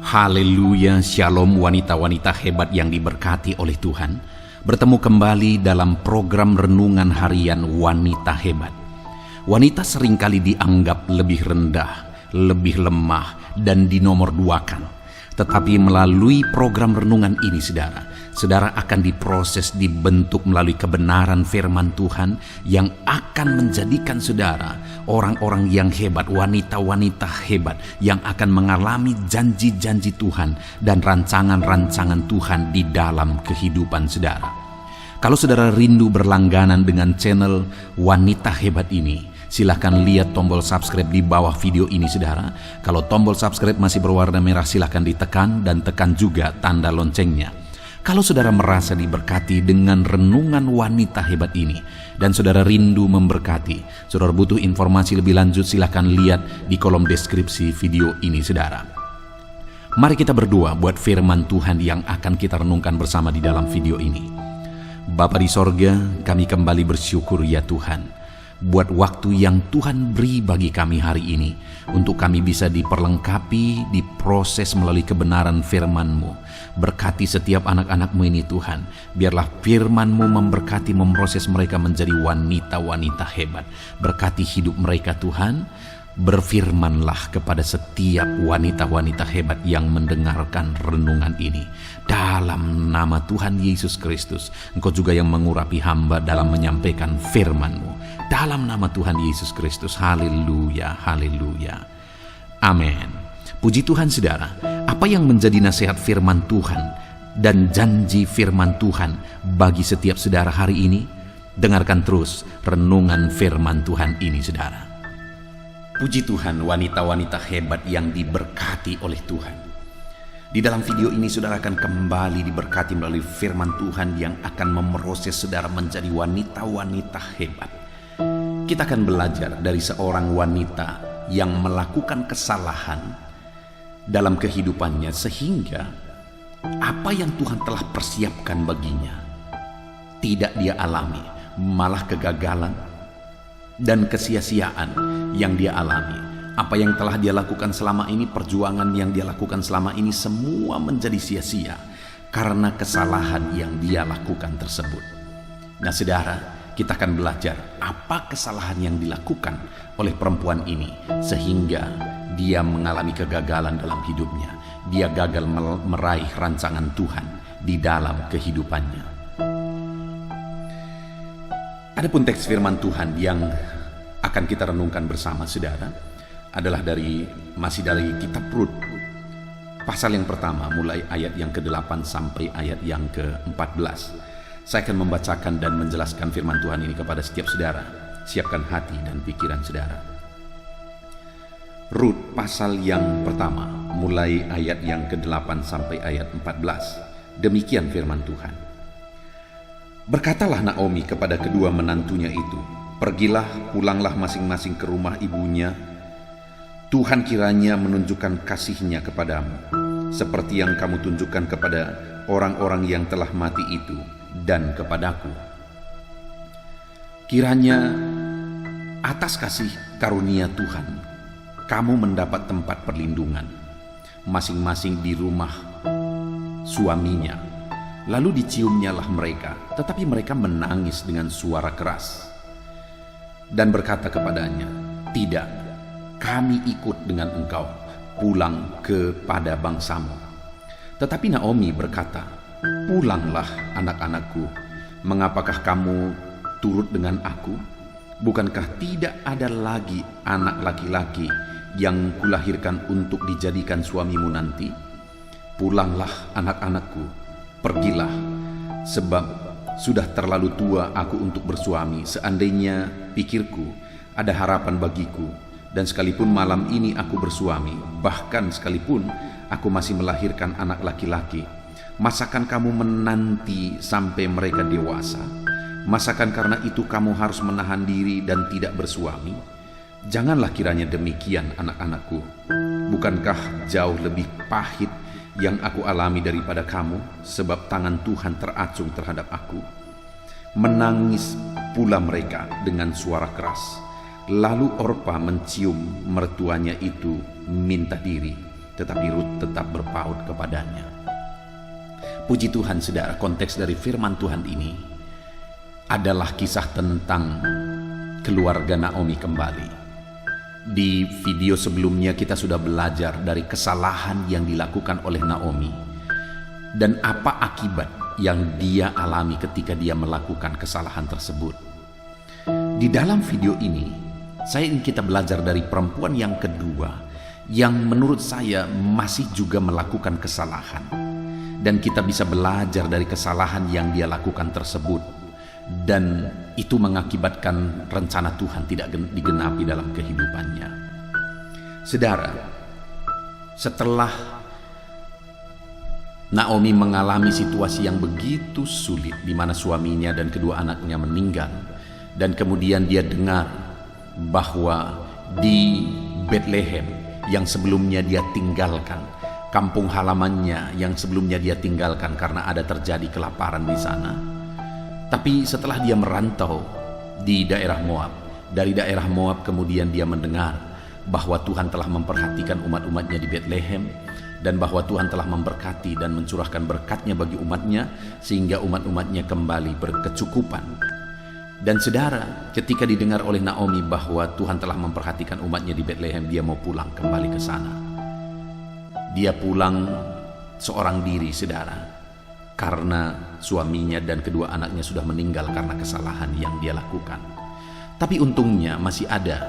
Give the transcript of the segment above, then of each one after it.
Haleluya, shalom wanita-wanita hebat yang diberkati oleh Tuhan. Bertemu kembali dalam program renungan harian Wanita Hebat. Wanita seringkali dianggap lebih rendah, lebih lemah, dan dinomorduakan. Tetapi melalui program renungan ini saudara akan diproses, dibentuk melalui kebenaran firman Tuhan yang akan menjadikan saudara orang-orang yang hebat, wanita-wanita hebat yang akan mengalami janji-janji Tuhan dan rancangan-rancangan Tuhan di dalam kehidupan saudara. Kalau saudara rindu berlangganan dengan channel Wanita Hebat ini, silahkan lihat tombol subscribe di bawah video ini saudara. Kalau tombol subscribe masih berwarna merah, silahkan ditekan dan tekan juga tanda loncengnya. Kalau saudara merasa diberkati dengan renungan Wanita Hebat ini dan saudara rindu memberkati, saudara butuh informasi lebih lanjut, silahkan lihat di kolom deskripsi video ini saudara. Mari kita berdoa buat firman Tuhan yang akan kita renungkan bersama di dalam video ini. Bapa di sorga, kami kembali bersyukur ya Tuhan, buat waktu yang Tuhan beri bagi kami hari ini, untuk kami bisa diperlengkapi, diproses melalui kebenaran firman-Mu. Berkati setiap anak-anak-Mu ini Tuhan, biarlah firman-Mu memberkati, memproses mereka menjadi wanita-wanita hebat. Berkati hidup mereka Tuhan. Berfirmanlah kepada setiap wanita-wanita hebat yang mendengarkan renungan ini. Dalam nama Tuhan Yesus Kristus, Engkau juga yang mengurapi hamba dalam menyampaikan firman-Mu. Dalam nama Tuhan Yesus Kristus, haleluya, haleluya. Amin. Puji Tuhan saudara, apa yang menjadi nasihat firman Tuhan dan janji firman Tuhan bagi setiap saudara hari ini? Dengarkan terus renungan firman Tuhan ini saudara. Puji Tuhan, wanita-wanita hebat yang diberkati oleh Tuhan. Di dalam video ini saudara akan kembali diberkati melalui firman Tuhan yang akan memproses saudara menjadi wanita-wanita hebat. Kita akan belajar dari seorang wanita yang melakukan kesalahan dalam kehidupannya sehingga apa yang Tuhan telah persiapkan baginya tidak dia alami, malah kegagalan dan kesia-siaan yang dia alami. Apa yang telah dia lakukan selama ini, perjuangan yang dia lakukan selama ini, semua menjadi sia-sia karena kesalahan yang dia lakukan tersebut. Nah saudara, kita akan belajar apa kesalahan yang dilakukan oleh perempuan ini sehingga dia mengalami kegagalan dalam hidupnya. Dia gagal meraih rancangan Tuhan di dalam kehidupannya. Adapun teks firman Tuhan yang akan kita renungkan bersama saudara adalah masih dari kitab Rut, pasal yang pertama mulai ayat yang ke-8 sampai ayat yang ke-14. Saya akan membacakan dan menjelaskan firman Tuhan ini kepada setiap saudara. Siapkan hati dan pikiran saudara. Rut pasal yang pertama mulai ayat yang ke-8 sampai ayat 14. Demikian firman Tuhan. Berkatalah Naomi kepada kedua menantunya itu, "Pergilah, pulanglah masing-masing ke rumah ibunya. Tuhan kiranya menunjukkan kasih-Nya kepadamu, seperti yang kamu tunjukkan kepada orang-orang yang telah mati itu dan kepadaku. Kiranya atas kasih karunia Tuhan, kamu mendapat tempat perlindungan, masing-masing di rumah suaminya." Lalu diciumnyalah mereka, tetapi mereka menangis dengan suara keras dan berkata kepadanya, "Tidak, kami ikut dengan engkau pulang kepada bangsamu." Tetapi Naomi berkata, "Pulanglah anak-anakku, mengapakah kamu turut dengan aku? Bukankah tidak ada lagi anak laki-laki yang kulahirkan untuk dijadikan suamimu nanti? Pulanglah anak-anakku, pergilah, sebab sudah terlalu tua aku untuk bersuami. Seandainya pikirku ada harapan bagiku, dan sekalipun malam ini aku bersuami, bahkan sekalipun aku masih melahirkan anak laki-laki, masakan kamu menanti sampai mereka dewasa? Masakan karena itu kamu harus menahan diri dan tidak bersuami? Janganlah kiranya demikian anak-anakku. Bukankah jauh lebih pahit yang aku alami daripada kamu, sebab tangan Tuhan teracung terhadap aku?" Menangis pula mereka dengan suara keras. Lalu Orpa mencium mertuanya itu minta diri. tetapi Rut tetap berpaut kepadanya. Puji Tuhan, saudara, konteks dari firman Tuhan ini adalah kisah tentang keluarga Naomi kembali. Di video sebelumnya kita sudah belajar dari kesalahan yang dilakukan oleh Naomi dan apa akibat yang dia alami ketika dia melakukan kesalahan tersebut. Di dalam video ini, saya ingin kita belajar dari perempuan yang kedua yang menurut saya masih juga melakukan kesalahan. Dan kita bisa belajar dari kesalahan yang dia lakukan tersebut. Dan itu mengakibatkan rencana Tuhan tidak digenapi dalam kehidupannya. Saudara, setelah Naomi mengalami situasi yang begitu sulit di mana suaminya dan kedua anaknya meninggal, dan kemudian dia dengar bahwa di Bethlehem yang sebelumnya dia tinggalkan, kampung halamannya yang sebelumnya dia tinggalkan karena ada terjadi kelaparan di sana. Tapi setelah dia merantau di daerah Moab, dari daerah Moab kemudian dia mendengar bahwa Tuhan telah memperhatikan umat-umatnya di Bethlehem, dan bahwa Tuhan telah memberkati dan mencurahkan berkatnya bagi umatnya sehingga umat-umatnya kembali berkecukupan. Dan saudara, ketika didengar oleh Naomi bahwa Tuhan telah memperhatikan umatnya di Bethlehem, dia mau pulang kembali ke sana. Dia pulang seorang diri, saudara, karena suaminya dan kedua anaknya sudah meninggal karena kesalahan yang dia lakukan. Tapi untungnya masih ada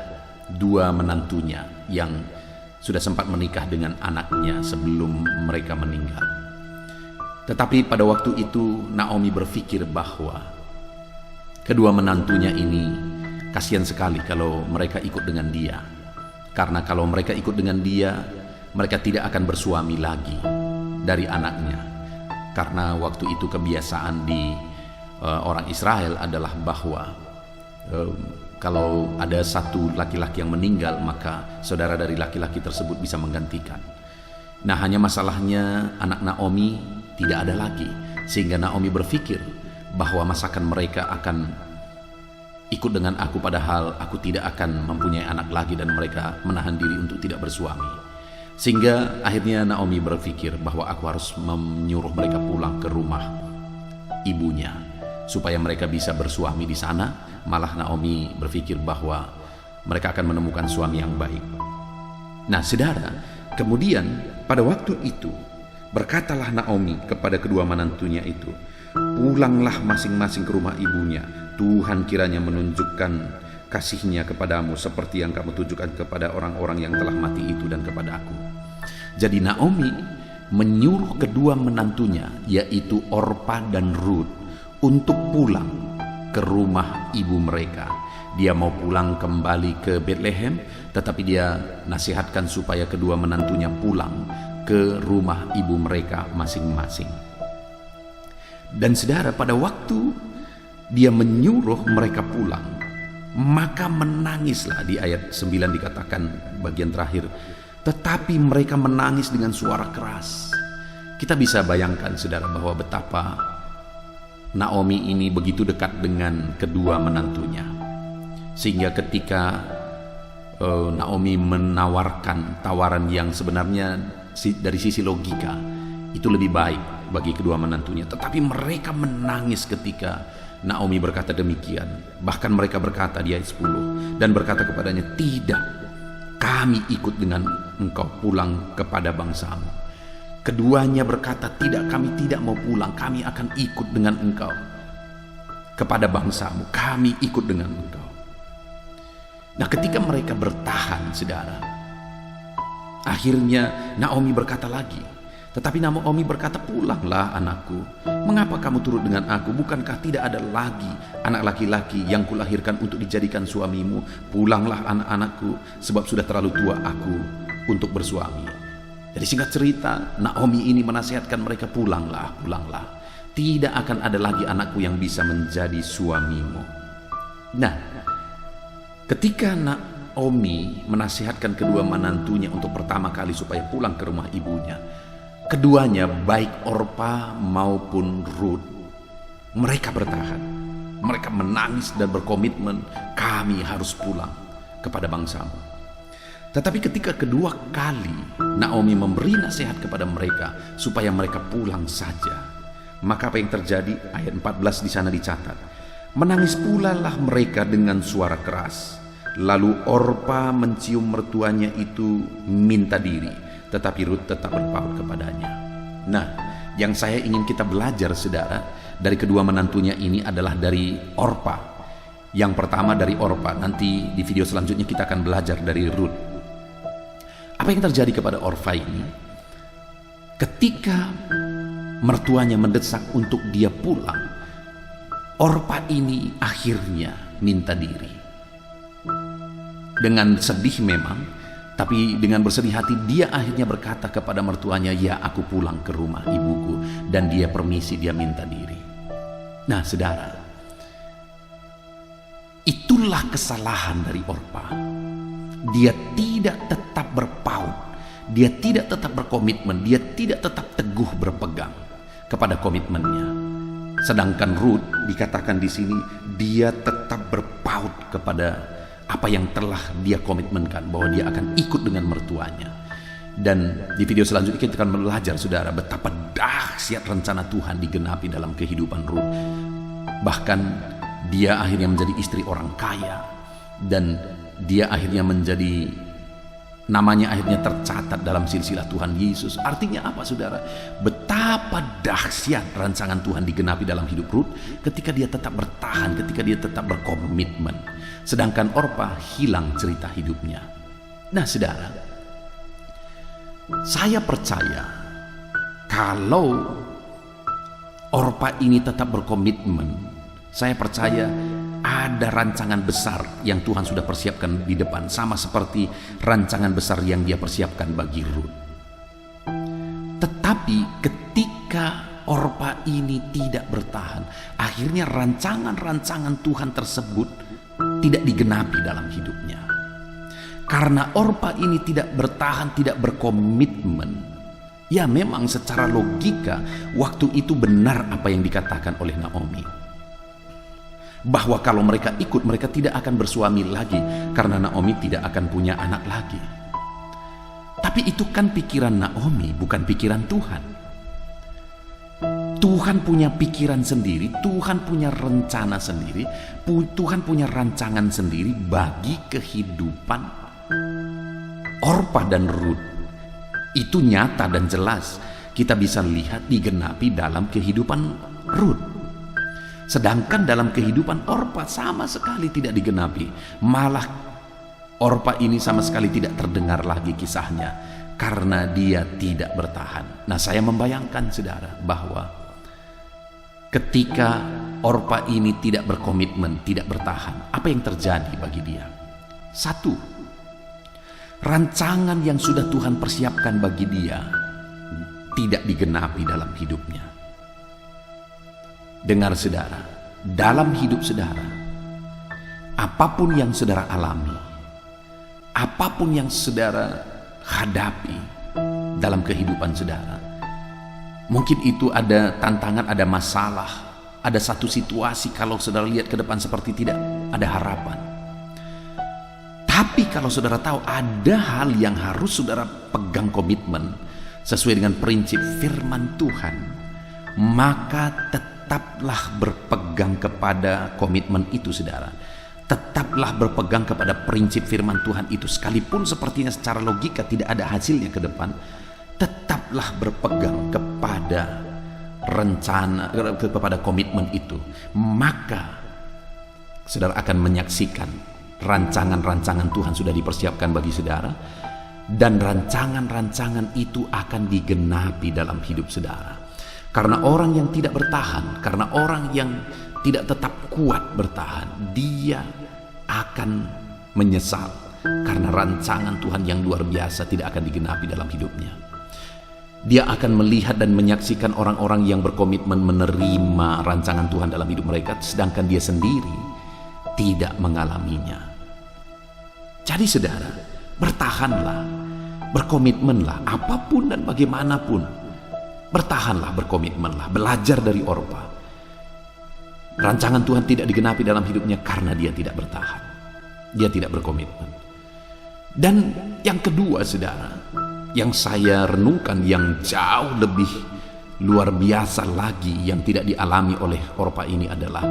dua menantunya yang sudah sempat menikah dengan anaknya sebelum mereka meninggal. Tetapi pada waktu itu Naomi berpikir bahwa kedua menantunya ini kasihan sekali kalau mereka ikut dengan dia. Karena kalau mereka ikut dengan dia, mereka tidak akan bersuami lagi dari anaknya. Karena waktu itu kebiasaan di orang Israel adalah bahwa kalau ada satu laki-laki yang meninggal, maka saudara dari laki-laki tersebut bisa menggantikan. Nah, hanya masalahnya anak Naomi tidak ada lagi, sehingga Naomi berpikir bahwa masakan mereka akan ikut dengan aku, padahal aku tidak akan mempunyai anak lagi, dan mereka menahan diri untuk tidak bersuami. Sehingga akhirnya Naomi berpikir bahwa aku harus menyuruh mereka pulang ke rumah ibunya supaya mereka bisa bersuami di sana. Malah Naomi berpikir bahwa mereka akan menemukan suami yang baik. Nah, saudara, kemudian pada waktu itu berkatalah Naomi kepada kedua menantunya itu, "Pulanglah masing-masing ke rumah ibunya. Tuhan kiranya menunjukkan kasihnya kepadamu seperti yang kamu tunjukkan kepada orang-orang yang telah mati itu dan kepada aku." Jadi Naomi menyuruh kedua menantunya, yaitu Orpa dan Rut, untuk pulang ke rumah ibu mereka. Dia mau pulang kembali ke Bethlehem, tetapi dia nasihatkan supaya kedua menantunya pulang ke rumah ibu mereka masing-masing. Dan saudara, pada waktu dia menyuruh mereka pulang, maka menangislah. Di ayat 9 dikatakan bagian terakhir, tetapi mereka menangis dengan suara keras. Kita bisa bayangkan, saudara, bahwa betapa Naomi ini begitu dekat dengan kedua menantunya, sehingga ketika Naomi menawarkan tawaran yang sebenarnya dari sisi logika itu lebih baik bagi kedua menantunya, tetapi mereka menangis ketika Naomi berkata demikian. Bahkan mereka berkata di ayat 10, dan berkata kepadanya, "Tidak, kami ikut dengan engkau pulang kepada bangsamu." Keduanya berkata, "Tidak, kami tidak mau pulang, kami akan ikut dengan engkau kepada bangsamu, kami ikut dengan engkau." Nah, ketika mereka bertahan, saudara, akhirnya Naomi berkata lagi. Tetapi Naomi berkata, "Pulanglah anakku, mengapa kamu turut dengan aku? Bukankah tidak ada lagi anak laki-laki yang kulahirkan untuk dijadikan suamimu? Pulanglah anak-anakku, sebab sudah terlalu tua aku untuk bersuami." Jadi singkat cerita, Naomi ini menasihatkan mereka, "Pulanglah, pulanglah. Tidak akan ada lagi anakku yang bisa menjadi suamimu." Nah, ketika Naomi menasihatkan kedua menantunya untuk pertama kali supaya pulang ke rumah ibunya, keduanya, baik Orpa maupun Rut, mereka bertahan. Mereka menangis dan berkomitmen, "Kami harus pulang kepada bangsamu." Tetapi ketika kedua kali Naomi memberi nasihat kepada mereka supaya mereka pulang saja, maka apa yang terjadi? Ayat 14 di sana dicatat, menangis pula lah mereka dengan suara keras. Lalu Orpa mencium mertuanya itu minta diri, tetapi Rut tetap berpaut kepadanya. Nah, yang saya ingin kita belajar, saudara, dari kedua menantunya ini adalah dari Orpa. Yang pertama dari Orpa, nanti di video selanjutnya kita akan belajar dari Rut. Apa yang terjadi kepada Orpa ini? Ketika mertuanya mendesak untuk dia pulang, Orpa ini akhirnya minta diri. Dengan sedih memang, tapi dengan bersedih hati dia akhirnya berkata kepada mertuanya, "Ya, aku pulang ke rumah ibuku." Dan dia permisi, dia minta diri. Nah, saudara, itulah kesalahan dari Orpa. Dia tidak tetap berpaut, dia tidak tetap berkomitmen, dia tidak tetap teguh berpegang kepada komitmennya. Sedangkan Rut dikatakan di sini dia tetap berpaut kepada apa yang telah dia komitmenkan, bahwa dia akan ikut dengan mertuanya. Dan di video selanjutnya kita akan belajar, saudara, betapa dahsyat rencana Tuhan digenapi dalam kehidupan Rut. Bahkan dia akhirnya menjadi istri orang kaya, dan dia akhirnya menjadi, namanya akhirnya tercatat dalam silsilah Tuhan Yesus. Artinya apa, saudara? Betapa dahsyat rancangan Tuhan digenapi dalam hidup Rut ketika dia tetap bertahan, ketika dia tetap berkomitmen. Sedangkan Orpa hilang cerita hidupnya. Nah, saudara, saya percaya kalau Orpa ini tetap berkomitmen, saya percaya ada rancangan besar yang Tuhan sudah persiapkan di depan, sama seperti rancangan besar yang dia persiapkan bagi Rut. Tetapi ketika Orpa ini tidak bertahan, akhirnya rancangan-rancangan Tuhan tersebut tidak digenapi dalam hidupnya. Karena Orpa ini tidak bertahan, tidak berkomitmen. Ya, memang secara logika waktu itu benar apa yang dikatakan oleh Naomi, bahwa kalau mereka ikut, mereka tidak akan bersuami lagi, karena Naomi tidak akan punya anak lagi. Tapi itu kan pikiran Naomi, bukan pikiran Tuhan. Tuhan punya pikiran sendiri, Tuhan punya rencana sendiri, Tuhan punya rancangan sendiri bagi kehidupan Orpa dan Rut. Itu nyata dan jelas, kita bisa lihat digenapi dalam kehidupan Rut. Sedangkan dalam kehidupan Orpa sama sekali tidak digenapi. Malah Orpa ini sama sekali tidak terdengar lagi kisahnya, karena dia tidak bertahan. Nah, saya membayangkan, saudara, bahwa ketika Orpa ini tidak berkomitmen, tidak bertahan, apa yang terjadi bagi dia? Satu, rancangan yang sudah Tuhan persiapkan bagi dia tidak digenapi dalam hidupnya. Dengar, saudara, dalam hidup saudara, apapun yang saudara alami, apapun yang saudara hadapi dalam kehidupan saudara, mungkin itu ada tantangan, ada masalah, ada satu situasi kalau saudara lihat ke depan seperti tidak ada harapan. Tapi kalau saudara tahu ada hal yang harus saudara pegang komitmen sesuai dengan prinsip firman Tuhan, maka tetaplah berpegang kepada komitmen itu, saudara. Tetaplah berpegang kepada prinsip firman Tuhan itu, sekalipun sepertinya secara logika tidak ada hasilnya ke depan. Tetaplah berpegang kepada rencana, kepada komitmen itu, maka saudara akan menyaksikan rancangan-rancangan Tuhan sudah dipersiapkan bagi saudara, dan rancangan-rancangan itu akan digenapi dalam hidup saudara. Karena orang yang tidak bertahan, karena orang yang tidak tetap kuat bertahan, dia akan menyesal, karena rancangan Tuhan yang luar biasa tidak akan digenapi dalam hidupnya. Dia akan melihat dan menyaksikan orang-orang yang berkomitmen menerima rancangan Tuhan dalam hidup mereka, sedangkan dia sendiri tidak mengalaminya. Jadi saudara, bertahanlah, berkomitmenlah, apapun dan bagaimanapun. Bertahanlah, berkomitmenlah, belajar dari Orpa. Rancangan Tuhan tidak digenapi dalam hidupnya karena dia tidak bertahan, dia tidak berkomitmen. Dan yang kedua, saudara, yang saya renungkan yang jauh lebih luar biasa lagi yang tidak dialami oleh Orpa ini adalah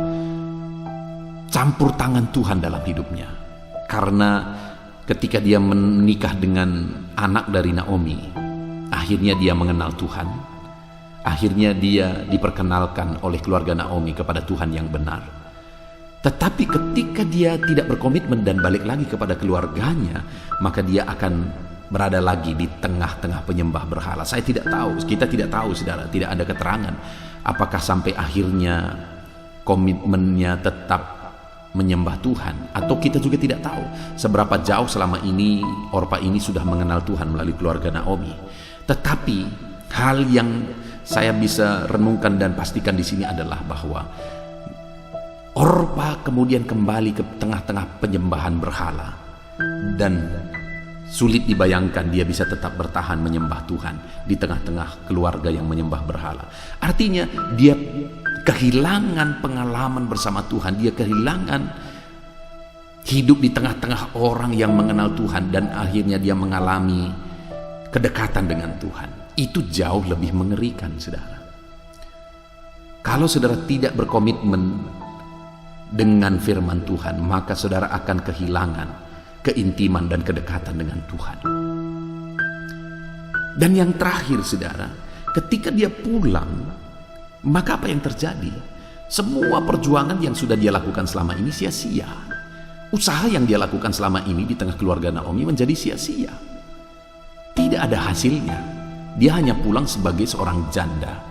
campur tangan Tuhan dalam hidupnya. Karena ketika dia menikah dengan anak dari Naomi, akhirnya dia mengenal Tuhan. Akhirnya dia diperkenalkan oleh keluarga Naomi kepada Tuhan yang benar. Tetapi ketika dia tidak berkomitmen dan balik lagi kepada keluarganya, maka dia akan berada lagi di tengah-tengah penyembah berhala. Saya tidak tahu, kita tidak tahu, saudara, tidak ada keterangan apakah sampai akhirnya komitmennya tetap menyembah Tuhan, atau kita juga tidak tahu seberapa jauh selama ini Orpa ini sudah mengenal Tuhan melalui keluarga Naomi. Tetapi hal yang saya bisa renungkan dan pastikan di sini adalah bahwa Orpa kemudian kembali ke tengah-tengah penyembahan berhala, dan sulit dibayangkan dia bisa tetap bertahan menyembah Tuhan di tengah-tengah keluarga yang menyembah berhala. Artinya dia kehilangan pengalaman bersama Tuhan, dia kehilangan hidup di tengah-tengah orang yang mengenal Tuhan, dan akhirnya dia mengalami kedekatan dengan Tuhan. Itu jauh lebih mengerikan, saudara. Kalau saudara tidak berkomitmen dengan firman Tuhan, maka saudara akan kehilangan keintiman dan kedekatan dengan Tuhan. Dan yang terakhir, saudara, ketika dia pulang, maka apa yang terjadi? Semua perjuangan yang sudah dia lakukan selama ini sia-sia. Usaha yang dia lakukan selama ini di tengah keluarga Naomi menjadi sia-sia. Tidak ada hasilnya. Dia hanya pulang sebagai seorang janda.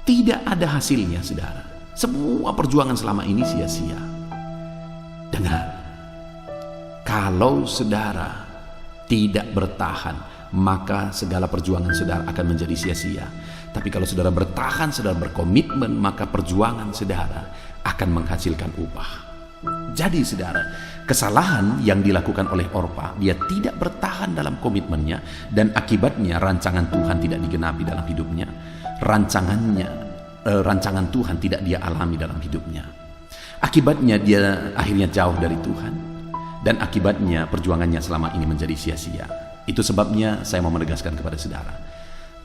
Tidak ada hasilnya, saudara. Semua perjuangan selama ini sia-sia. Dengar, kalau saudara tidak bertahan, maka segala perjuangan saudara akan menjadi sia-sia. Tapi kalau saudara bertahan, saudara berkomitmen, maka perjuangan saudara akan menghasilkan upah. Jadi saudara, kesalahan yang dilakukan oleh Orpa, dia tidak bertahan dalam komitmennya, dan akibatnya rancangan Tuhan tidak digenapi dalam hidupnya. Rancangan Tuhan tidak dia alami dalam hidupnya. Akibatnya dia akhirnya jauh dari Tuhan, dan akibatnya perjuangannya selama ini menjadi sia-sia. Itu sebabnya saya mau menegaskan kepada saudara,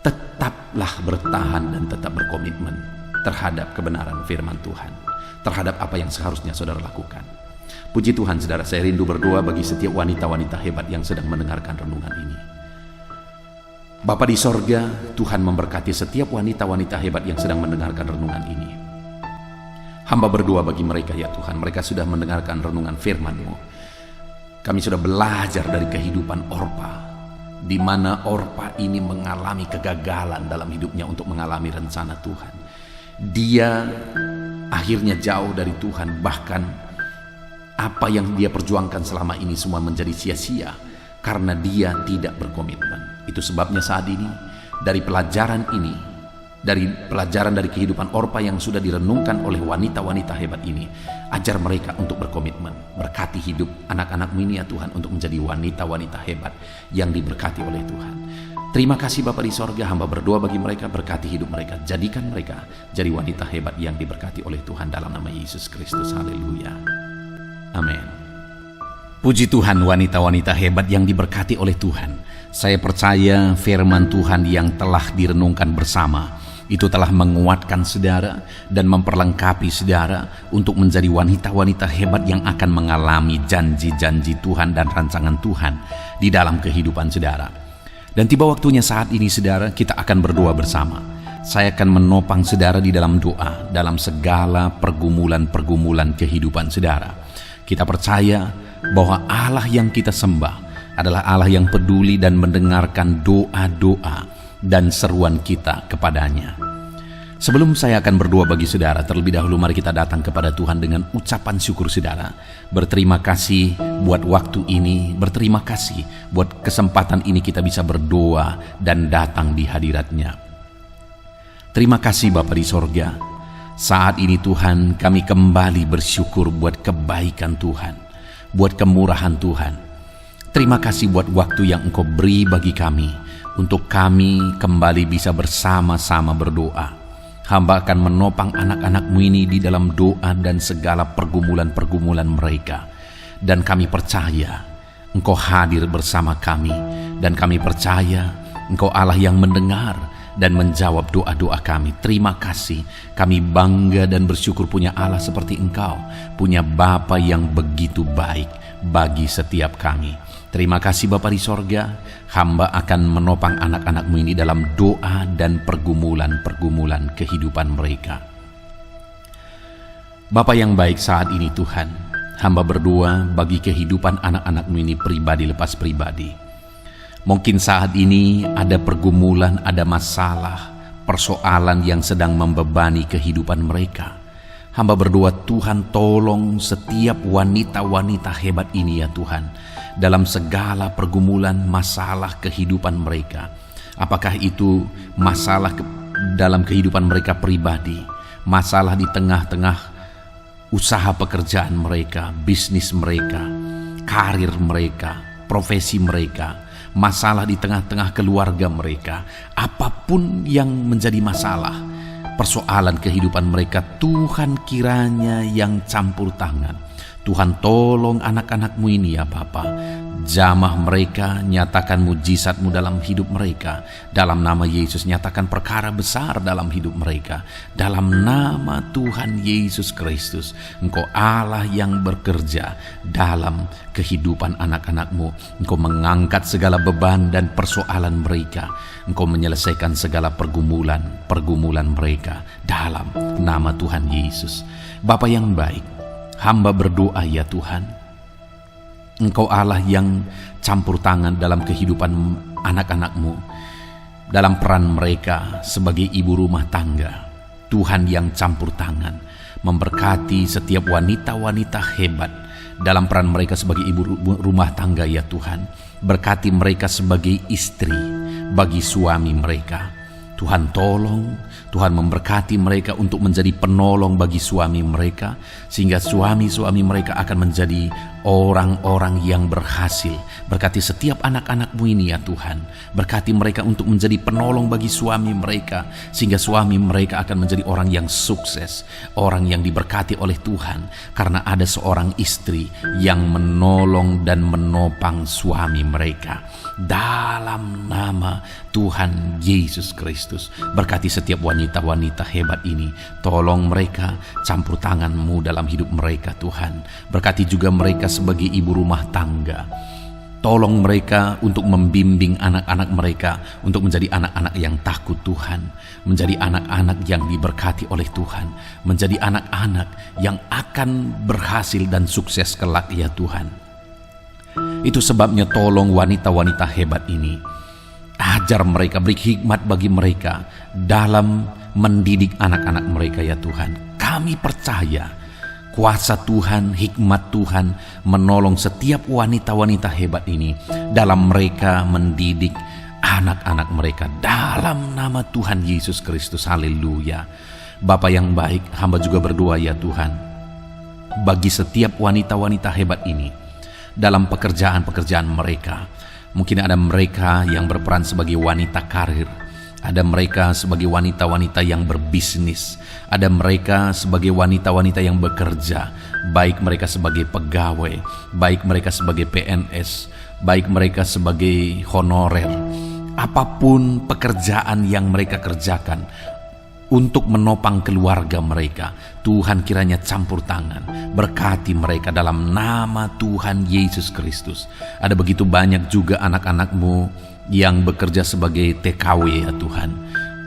tetaplah bertahan dan tetap berkomitmen terhadap kebenaran firman Tuhan, terhadap apa yang seharusnya saudara lakukan. Puji Tuhan, saudara, saya rindu berdoa bagi setiap wanita-wanita hebat yang sedang mendengarkan renungan ini. Bapa di sorga, Tuhan memberkati setiap wanita-wanita hebat yang sedang mendengarkan renungan ini. Hamba berdoa bagi mereka, ya Tuhan, mereka sudah mendengarkan renungan firman-Mu. Kami sudah belajar dari kehidupan Orpa, di mana Orpa ini mengalami kegagalan dalam hidupnya untuk mengalami rencana Tuhan. Dia akhirnya jauh dari Tuhan, bahkan apa yang dia perjuangkan selama ini semua menjadi sia-sia karena dia tidak berkomitmen. Itu sebabnya saat ini dari pelajaran dari kehidupan Orpa yang sudah direnungkan oleh wanita-wanita hebat ini, ajar mereka untuk berkomitmen. Berkati hidup anak-anak-Mu ini, ya Tuhan, untuk menjadi wanita-wanita hebat yang diberkati oleh Tuhan. Terima kasih Bapa di sorga, hamba berdoa bagi mereka, berkati hidup mereka, jadikan mereka jadi wanita hebat yang diberkati oleh Tuhan dalam nama Yesus Kristus. Haleluya. Amin. Puji Tuhan, wanita-wanita hebat yang diberkati oleh Tuhan. Saya percaya firman Tuhan yang telah direnungkan bersama itu telah menguatkan saudara dan memperlengkapi saudara untuk menjadi wanita-wanita hebat yang akan mengalami janji-janji Tuhan dan rancangan Tuhan di dalam kehidupan saudara. Dan tiba waktunya saat ini saudara, kita akan berdoa bersama. Saya akan menopang saudara di dalam doa dalam segala pergumulan-pergumulan kehidupan saudara. Kita percaya bahwa Allah yang kita sembah adalah Allah yang peduli dan mendengarkan doa-doa dan seruan kita kepadanya. Sebelum saya akan berdoa bagi saudara, terlebih dahulu mari kita datang kepada Tuhan dengan ucapan syukur saudara. Berterima kasih buat waktu ini, berterima kasih buat kesempatan ini kita bisa berdoa dan datang di hadirat-Nya. Terima kasih Bapa di sorga. Saat ini Tuhan, kami kembali bersyukur buat kebaikan Tuhan, buat kemurahan Tuhan. Terima kasih buat waktu yang Engkau beri bagi kami, untuk kami kembali bisa bersama-sama berdoa. Hamba akan menopang anak-anak-Mu ini di dalam doa dan segala pergumulan-pergumulan mereka. Dan kami percaya Engkau hadir bersama kami, dan kami percaya Engkau Allah yang mendengar dan menjawab doa-doa kami. Terima kasih, kami bangga dan bersyukur punya Allah seperti Engkau, punya Bapa yang begitu baik bagi setiap kami. Terima kasih Bapa di sorga, hamba akan menopang anak-anak-Mu ini dalam doa dan pergumulan-pergumulan kehidupan mereka. Bapa yang baik, saat ini Tuhan, hamba berdoa bagi kehidupan anak-anak-Mu ini pribadi lepas pribadi. Mungkin saat ini ada pergumulan, ada masalah, persoalan yang sedang membebani kehidupan mereka. Hamba berdoa, Tuhan tolong setiap wanita-wanita hebat ini ya Tuhan, dalam segala pergumulan masalah kehidupan mereka. Apakah itu masalah dalam kehidupan mereka pribadi, masalah di tengah-tengah usaha pekerjaan mereka, bisnis mereka, karir mereka, profesi mereka, masalah di tengah-tengah keluarga mereka, apapun yang menjadi masalah, persoalan kehidupan mereka, Tuhan kiranya yang campur tangan. Tuhan tolong anak-anak-Mu ini ya Bapa, jamah mereka, nyatakan mujizat-Mu dalam hidup mereka. Dalam nama Yesus, nyatakan perkara besar dalam hidup mereka. Dalam nama Tuhan Yesus Kristus, Engkau Allah yang bekerja dalam kehidupan anak-anak-Mu. Engkau mengangkat segala beban dan persoalan mereka. Engkau menyelesaikan segala pergumulan mereka dalam nama Tuhan Yesus. Bapa yang baik, hamba berdoa ya Tuhan, Engkau Allah yang campur tangan dalam kehidupan anak-anak-Mu, dalam peran mereka sebagai ibu rumah tangga. Tuhan yang campur tangan, memberkati setiap wanita-wanita hebat dalam peran mereka sebagai ibu rumah tangga ya Tuhan. Berkati mereka sebagai istri bagi suami mereka. Tuhan tolong, Tuhan memberkati mereka untuk menjadi penolong bagi suami mereka, sehingga suami-suami mereka akan menjadi orang-orang yang berhasil. Berkati setiap anak-anak-Mu ini ya Tuhan, berkati mereka untuk menjadi penolong bagi suami mereka, sehingga suami mereka akan menjadi orang yang sukses, orang yang diberkati oleh Tuhan, karena ada seorang istri yang menolong dan menopang suami mereka. Dalam nama Tuhan Yesus Kristus, berkati setiap wanita-wanita hebat ini. Tolong mereka, campur tangan-Mu dalam hidup mereka Tuhan. Berkati juga mereka sebagai ibu rumah tangga. Tolong mereka untuk membimbing anak-anak mereka untuk menjadi anak-anak yang takut Tuhan, menjadi anak-anak yang diberkati oleh Tuhan, menjadi anak-anak yang akan berhasil dan sukses kelak ya Tuhan. Itu sebabnya tolong wanita-wanita hebat ini, ajar mereka, beri hikmat bagi mereka dalam mendidik anak-anak mereka ya Tuhan. Kami percaya kuasa Tuhan, hikmat Tuhan menolong setiap wanita-wanita hebat ini dalam mereka mendidik anak-anak mereka dalam nama Tuhan Yesus Kristus. Haleluya. Bapa yang baik, hamba juga berdoa ya Tuhan, bagi setiap wanita-wanita hebat ini dalam pekerjaan-pekerjaan mereka. Mungkin ada mereka yang berperan sebagai wanita karir, ada mereka sebagai wanita-wanita yang berbisnis, ada mereka sebagai wanita-wanita yang bekerja, baik mereka sebagai pegawai, baik mereka sebagai PNS, baik mereka sebagai honorer. Apapun pekerjaan yang mereka kerjakan untuk menopang keluarga mereka, Tuhan kiranya campur tangan, berkati mereka dalam nama Tuhan Yesus Kristus. Ada begitu banyak juga anak-anak-Mu yang bekerja sebagai TKW ya Tuhan.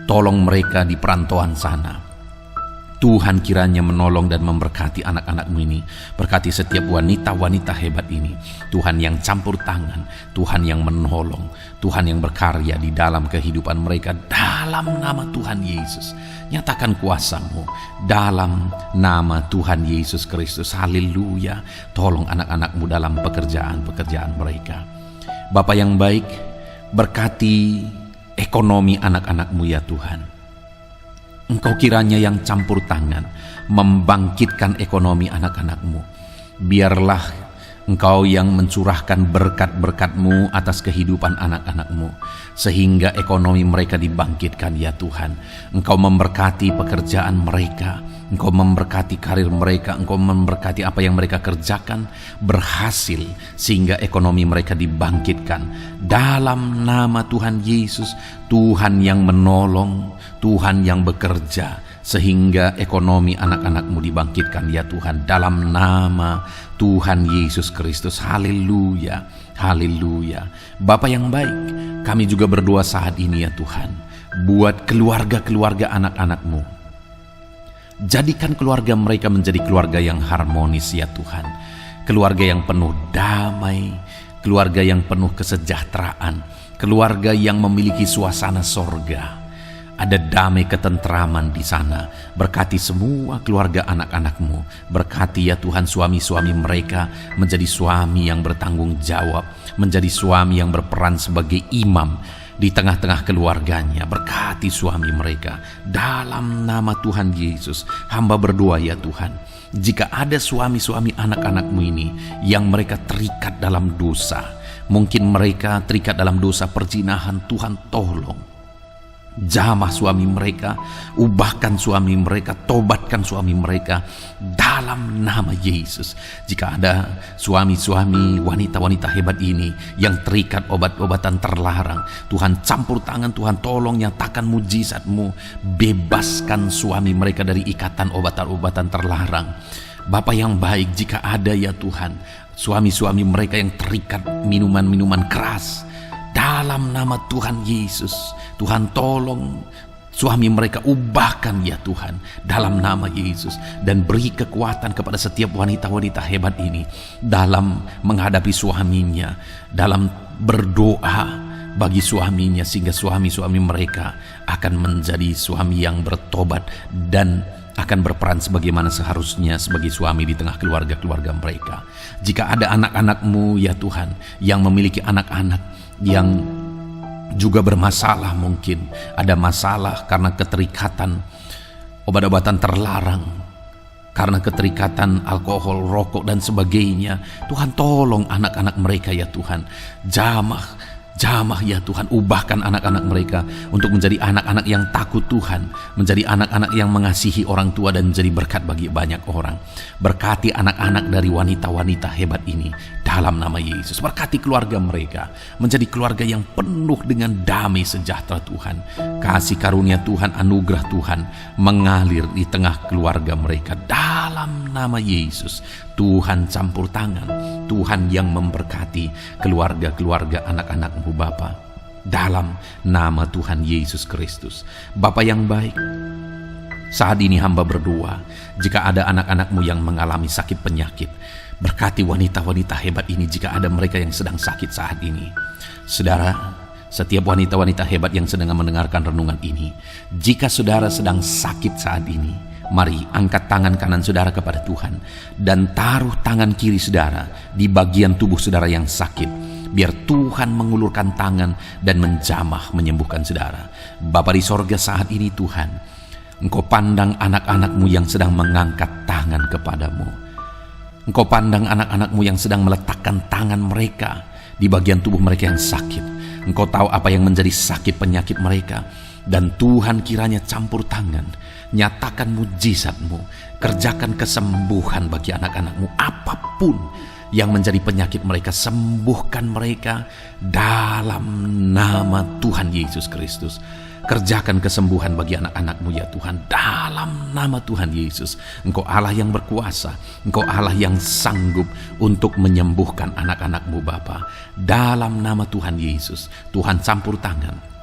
Tolong mereka di perantauan sana. Tuhan kiranya menolong dan memberkati anak-anak-Mu ini. Berkati setiap wanita-wanita hebat ini. Tuhan yang campur tangan, Tuhan yang menolong, Tuhan yang berkarya di dalam kehidupan mereka dalam nama Tuhan Yesus. Nyatakan kuasa-Mu dalam nama Tuhan Yesus Kristus. Haleluya. Tolong anak-anak-Mu dalam pekerjaan-pekerjaan mereka. Bapa yang baik, berkati ekonomi anak-anak-Mu ya Tuhan. Engkau kiranya yang campur tangan membangkitkan ekonomi anak-anak-Mu. Biarlah Engkau yang mencurahkan berkat-berkat-Mu atas kehidupan anak-anak-Mu, sehingga ekonomi mereka dibangkitkan ya Tuhan. Engkau memberkati pekerjaan mereka, Engkau memberkati karir mereka, Engkau memberkati apa yang mereka kerjakan berhasil, sehingga ekonomi mereka dibangkitkan. Dalam nama Tuhan Yesus, Tuhan yang menolong, Tuhan yang bekerja, sehingga ekonomi anak-anak-Mu dibangkitkan ya Tuhan. Dalam nama Tuhan Yesus Kristus. Haleluya, haleluya. Bapa yang baik, kami juga berdoa saat ini ya Tuhan, buat keluarga-keluarga anak-anak-Mu. Jadikan keluarga mereka menjadi keluarga yang harmonis ya Tuhan. Keluarga yang penuh damai, keluarga yang penuh kesejahteraan, keluarga yang memiliki suasana sorga. Ada damai ketentraman di sana. Berkati semua keluarga anak-anak-Mu. Berkati ya Tuhan suami-suami mereka menjadi suami yang bertanggung jawab, menjadi suami yang berperan sebagai imam di tengah-tengah keluarganya. Berkati suami mereka. Dalam nama Tuhan Yesus, hamba berdoa ya Tuhan, jika ada suami-suami anak-anak-Mu ini yang mereka terikat dalam dosa, mungkin mereka terikat dalam dosa perzinahan, Tuhan tolong jamah suami mereka, ubahkan suami mereka, tobatkan suami mereka dalam nama Yesus. Jika ada suami-suami, wanita-wanita hebat ini yang terikat obat-obatan terlarang, Tuhan campur tangan, Tuhan tolong nyatakan mujizat-Mu, bebaskan suami mereka dari ikatan obatan-obatan terlarang. Bapa yang baik, jika ada ya Tuhan suami-suami mereka yang terikat minuman-minuman keras, dalam nama Tuhan Yesus, Tuhan tolong suami mereka, ubahkan ya Tuhan dalam nama Yesus, dan beri kekuatan kepada setiap wanita-wanita hebat ini dalam menghadapi suaminya, dalam berdoa bagi suaminya, sehingga suami-suami mereka akan menjadi suami yang bertobat dan akan berperan sebagaimana seharusnya sebagai suami di tengah keluarga-keluarga mereka. Jika ada anak-anak-Mu ya Tuhan yang memiliki anak-anak yang juga bermasalah, mungkin ada masalah karena keterikatan obat-obatan terlarang, karena keterikatan alkohol, rokok dan sebagainya, Tuhan tolong anak-anak mereka ya Tuhan. Jamah ya Tuhan, ubahkan anak-anak mereka untuk menjadi anak-anak yang takut Tuhan, menjadi anak-anak yang mengasihi orang tua dan menjadi berkat bagi banyak orang. Berkati anak-anak dari wanita-wanita hebat ini dalam nama Yesus. Berkati keluarga mereka menjadi keluarga yang penuh dengan damai sejahtera Tuhan. Kasih karunia Tuhan, anugerah Tuhan mengalir di tengah keluarga mereka dalam nama Yesus. Tuhan campur tangan, Tuhan yang memberkati keluarga-keluarga anak-anak-Mu Bapa, dalam nama Tuhan Yesus Kristus. Bapa yang baik, saat ini hamba berdoa, jika ada anak-anak-Mu yang mengalami sakit penyakit, berkati wanita-wanita hebat ini jika ada mereka yang sedang sakit saat ini. Saudara, setiap wanita-wanita hebat yang sedang mendengarkan renungan ini, jika saudara sedang sakit saat ini, mari angkat tangan kanan saudara kepada Tuhan dan taruh tangan kiri saudara di bagian tubuh saudara yang sakit. Biar Tuhan mengulurkan tangan dan menjamah menyembuhkan saudara. Bapa di sorga, saat ini Tuhan, Engkau pandang anak-anak-Mu yang sedang mengangkat tangan kepadamu. Engkau pandang anak-anak-Mu yang sedang meletakkan tangan mereka di bagian tubuh mereka yang sakit. Engkau tahu apa yang menjadi sakit penyakit mereka. Dan Tuhan kiranya campur tangan, nyatakan mujizat-Mu, kerjakan kesembuhan bagi anak-anak-Mu. Apapun yang menjadi penyakit mereka, sembuhkan mereka dalam nama Tuhan Yesus Kristus. Kerjakan kesembuhan bagi anak-anak-Mu ya Tuhan, dalam nama Tuhan Yesus. Engkau Allah yang berkuasa, Engkau Allah yang sanggup untuk menyembuhkan anak-anak-Mu Bapa. Dalam nama Tuhan Yesus, Tuhan campur tangan,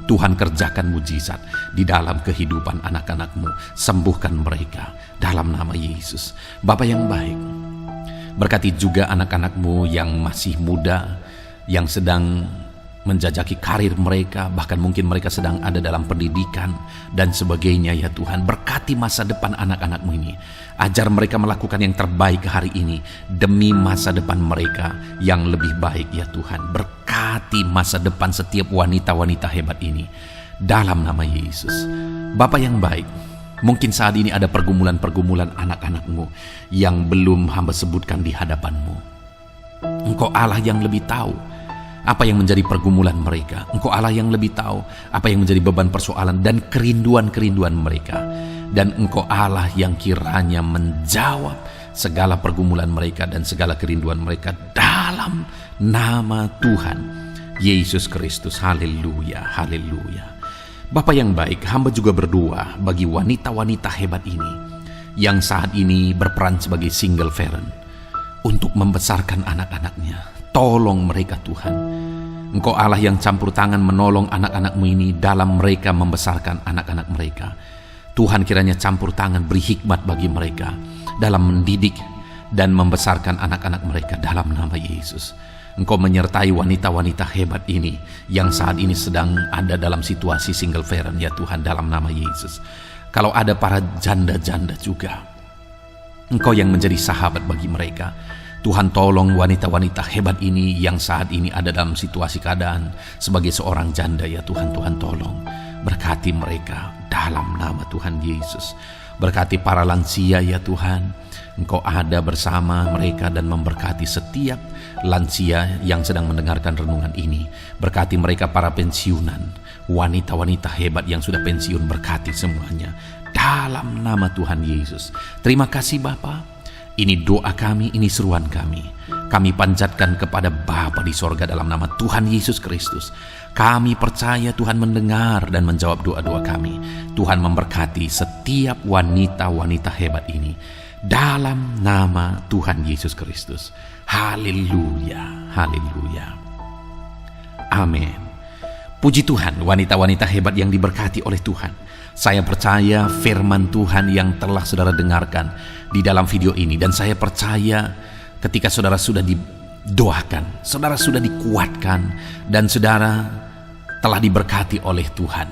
Tuhan kerjakan mujizat di dalam kehidupan anak-anak-Mu. Sembuhkan mereka dalam nama Yesus. Bapa yang baik, berkati juga anak-anak-Mu yang masih muda, yang sedang menjajaki karir mereka, bahkan mungkin mereka sedang ada dalam pendidikan dan sebagainya ya Tuhan. Berkati masa depan anak-anak-Mu ini. Ajar mereka melakukan yang terbaik hari ini demi masa depan mereka yang lebih baik ya Tuhan. Berkati masa depan setiap wanita-wanita hebat ini dalam nama Yesus. Bapa yang baik, mungkin saat ini ada pergumulan-pergumulan anak-anak-Mu yang belum hamba sebutkan di hadapan-Mu. Engkau Allah yang lebih tahu apa yang menjadi pergumulan mereka. Engkau Allah yang lebih tahu apa yang menjadi beban persoalan dan kerinduan-kerinduan mereka. Dan Engkau Allah yang kiranya menjawab segala pergumulan mereka dan segala kerinduan mereka dalam nama Tuhan Yesus Kristus. Haleluya, haleluya. Bapa yang baik, hamba juga berdoa bagi wanita-wanita hebat ini yang saat ini berperan sebagai single parent untuk membesarkan anak-anaknya. Tolong mereka Tuhan. Engkau Allah yang campur tangan menolong anak-anakmu ini dalam mereka membesarkan anak-anak mereka. Tuhan kiranya campur tangan, beri hikmat bagi mereka dalam mendidik dan membesarkan anak-anak mereka dalam nama Yesus. Engkau menyertai wanita-wanita hebat ini yang saat ini sedang ada dalam situasi single parent ya Tuhan, dalam nama Yesus. Kalau ada para janda-janda juga, Engkau yang menjadi sahabat bagi mereka. Tuhan, tolong wanita-wanita hebat ini yang saat ini ada dalam situasi keadaan sebagai seorang janda ya Tuhan. Tuhan tolong berkati mereka dalam nama Tuhan Yesus. Berkati para lansia ya Tuhan. Engkau ada bersama mereka dan memberkati setiap lansia yang sedang mendengarkan renungan ini. Berkati mereka para pensiunan, wanita-wanita hebat yang sudah pensiun, berkati semuanya dalam nama Tuhan Yesus. Terima kasih Bapa. Ini doa kami, ini seruan kami. Kami panjatkan kepada Bapa di sorga dalam nama Tuhan Yesus Kristus. Kami percaya Tuhan mendengar dan menjawab doa-doa kami. Tuhan memberkati setiap wanita-wanita hebat ini dalam nama Tuhan Yesus Kristus. Haleluya, haleluya. Amin. Puji Tuhan, wanita-wanita hebat yang diberkati oleh Tuhan. Saya percaya firman Tuhan yang telah saudara dengarkan di dalam video ini, dan saya percaya ketika saudara sudah didoakan, saudara sudah dikuatkan, dan saudara telah diberkati oleh Tuhan.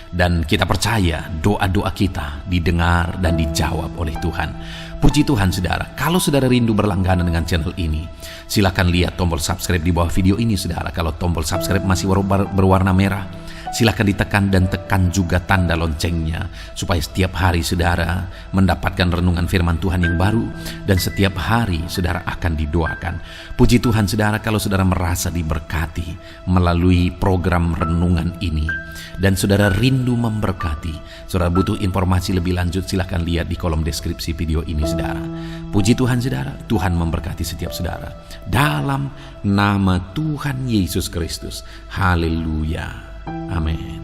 Dan kita percaya doa-doa kita didengar dan dijawab oleh Tuhan. Puji Tuhan saudara. Kalau saudara rindu berlangganan dengan channel ini, silakan lihat tombol subscribe di bawah video ini saudara. Kalau tombol subscribe masih berwarna merah, silakan ditekan dan tekan juga tanda loncengnya supaya setiap hari saudara mendapatkan renungan firman Tuhan yang baru, dan setiap hari saudara akan didoakan. Puji Tuhan saudara, kalau saudara merasa diberkati melalui program renungan ini dan saudara rindu memberkati, saudara butuh informasi lebih lanjut, silakan lihat di kolom deskripsi video ini saudara. Puji Tuhan saudara, Tuhan memberkati setiap saudara dalam nama Tuhan Yesus Kristus. Haleluya. Amin.